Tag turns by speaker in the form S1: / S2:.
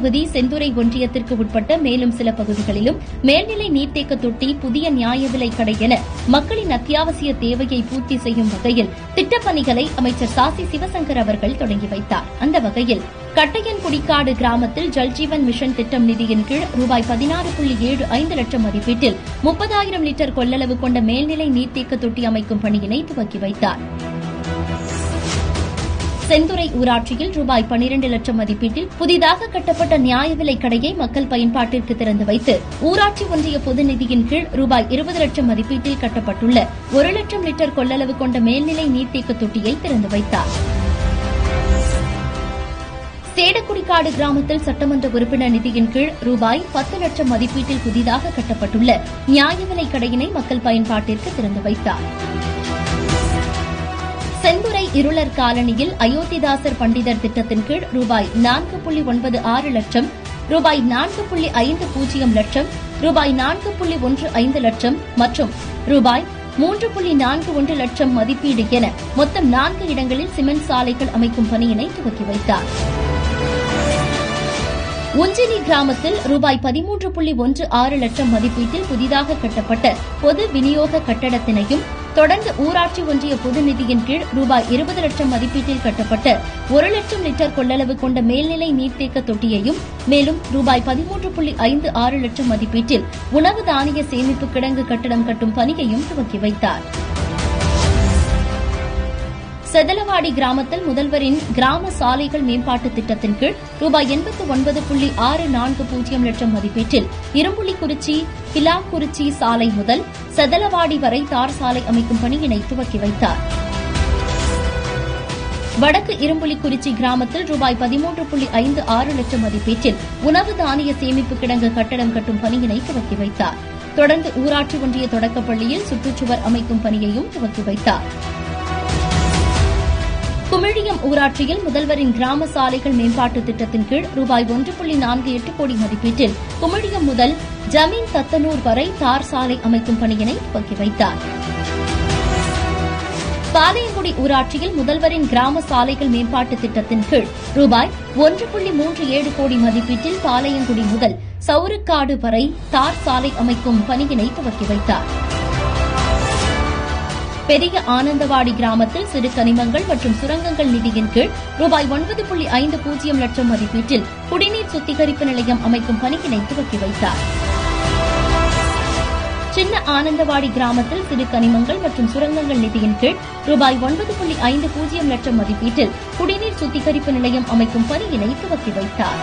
S1: பகுதி செந்துறை ஒன்றியத்திற்கு உட்பட்ட மேலும் சில பகுதிகளிலும் மேல்நிலை நீர்த்தேக்க தொட்டி, புதிய நியாய விலைக் கடை என மக்களின் அத்தியாவசிய தேவையை பூர்த்தி செய்யும் வகையில் திட்டப்பணிகளை அமைச்சர் சாசி சிவசங்கர் அவர்கள் தொடங்கி வைத்தார். அந்த வகையில் கட்டையன்குடிக்காடு கிராமத்தில் ஜல்ஜீவன் மிஷன் திட்டம் நிதியின் கீழ் ரூபாய் 16.75 லட்சம் மதிப்பீட்டில் 30,000 லிட்டர் கொள்ளளவு கொண்ட மேல்நிலை நீர்த்தேக்க தொட்டி அமைக்கும் பணியினை துவக்கி வைத்தார். செந்துறை ஊராட்சியில் ரூபாய் 12 லட்சம் மதிப்பீட்டில் புதிதாக கட்டப்பட்ட நியாய விலைக் கடையை மக்கள் பயன்பாட்டிற்கு திறந்து வைத்து ஊராட்சி ஒன்றிய பொது நிதியின் கீழ் ரூபாய் 20 லட்சம் மதிப்பீட்டில் கட்டப்பட்டுள்ள 1 லட்சம் லிட்டர் கொள்ளளவு கொண்ட மேல்நிலை நீர்த்தேக்க தொட்டியை திறந்து வைத்தார். சேடக்குடிக்காடு கிராமத்தில் சட்டமன்ற உறுப்பினர் நிதியின் கீழ் ரூபாய் 10 லட்சம் மதிப்பீட்டில் புதிதாக கட்டப்பட்டுள்ள நியாய விலைக் கடையினை மக்கள் பயன்பாட்டிற்கு திறந்து வைத்தார். செந்துறை இருளர் காலனியில் அயோத்திதாசர் பண்டிதர் திட்டத்தின் கீழ் ரூபாய் 4.96 லட்சம், ரூபாய் 4.50 லட்சம், ரூபாய் 4.15 லட்சம் மற்றும் ரூபாய் 3.41 லட்சம் மதிப்பீடு என மொத்தம் 4 இடங்களில் சிமெண்ட் சாலைகள் அமைக்கும் பணியினை துவக்கி வைத்தார். உஞ்சினி கிராமத்தில் ரூபாய் 13.16 லட்சம் மதிப்பீட்டில் புதிதாக கட்டப்பட்ட பொது விநியோக கட்டடத்தினையும் தொடர்ந்து ஊராட்சி ஒன்றிய பொது நிதியின் கீழ் ரூபாய் 20 லட்சம் மதிப்பீட்டில் கட்டப்பட்ட 1 லட்சம் லிட்டர் கொள்ளளவு கொண்ட மேல்நிலை நீர்த்தேக்க தொட்டியையும் மேலும் ரூபாய் 13.56 லட்சம் மதிப்பீட்டில் உணவு தானிய சேமிப்பு கிடங்கு கட்டடம் கட்டும் பணியையும் துவக்கி வைத்தார். செதலவாடி கிராமத்தில் முதல்வரின் கிராம சாலைகள் மேம்பாட்டு திட்டத்தின் கீழ் ரூபாய் 89.640 லட்சம் மதிப்பீட்டில் இரும்புலிக்குறிச்சி பிலாக்குறிச்சி சாலை முதல் செதலவாடி வரை தார் சாலை அமைக்கும் பணியினை துவக்கி வைத்தார். வடக்கு இரும்புலிக்குறிச்சி கிராமத்தில் ரூபாய் 13.56 லட்சம் மதிப்பீட்டில் உணவு தானிய சேமிப்பு கிடங்கு கட்டடம் கட்டும் பணியினை துவக்கி வைத்தார். தொடர்ந்து ஊராட்சி ஒன்றிய தொடக்கப்பள்ளியில் சுற்றுச்சுவர் அமைக்கும் பணியையும் துவக்கி வைத்தார். குமிழியம் ஊராட்சியில் முதல்வரின் கிராம சாலைகள் மேம்பாட்டு திட்டத்தின் கீழ் ரூபாய் 1.48 கோடி மதிப்பீட்டில் குமிழியம் முதல் ஜமீன் தத்தனூர் வரை தார் சாலை அமைக்கும் பணியினை துவக்கி வைத்தார். பாளையங்குடி ஊராட்சியில் முதல்வரின் கிராம சாலைகள் மேம்பாட்டு திட்டத்தின் கீழ் ரூபாய் 1.37 கோடி மதிப்பீட்டில் பாளையங்குடி முதல் சவுருக்காடு வரை தார் சாலை அமைக்கும் பணியினை துவக்கி வைத்தார். பெரிய ஆனந்தவாடி கிராமத்தில் சிறு கனிமங்கள் மற்றும் சுரங்கங்கள் நிதியின் கீழ் ரூபாய் 9.50 லட்சம் மதிப்பீட்டில் குடிநீர் சுத்திகரிப்பு நிலையம் அமைக்கும் பணியினை துவக்கி வைத்தார். சின்ன ஆனந்தவாடி கிராமத்தில் சிறு கனிமங்கள் மற்றும் சுரங்கங்கள் நிதியின் கீழ் ரூபாய் 9.50 லட்சம் மதிப்பீட்டில் குடிநீர் சுத்திகரிப்பு நிலையம் அமைக்கும் பணியினை துவக்கி வைத்தார்.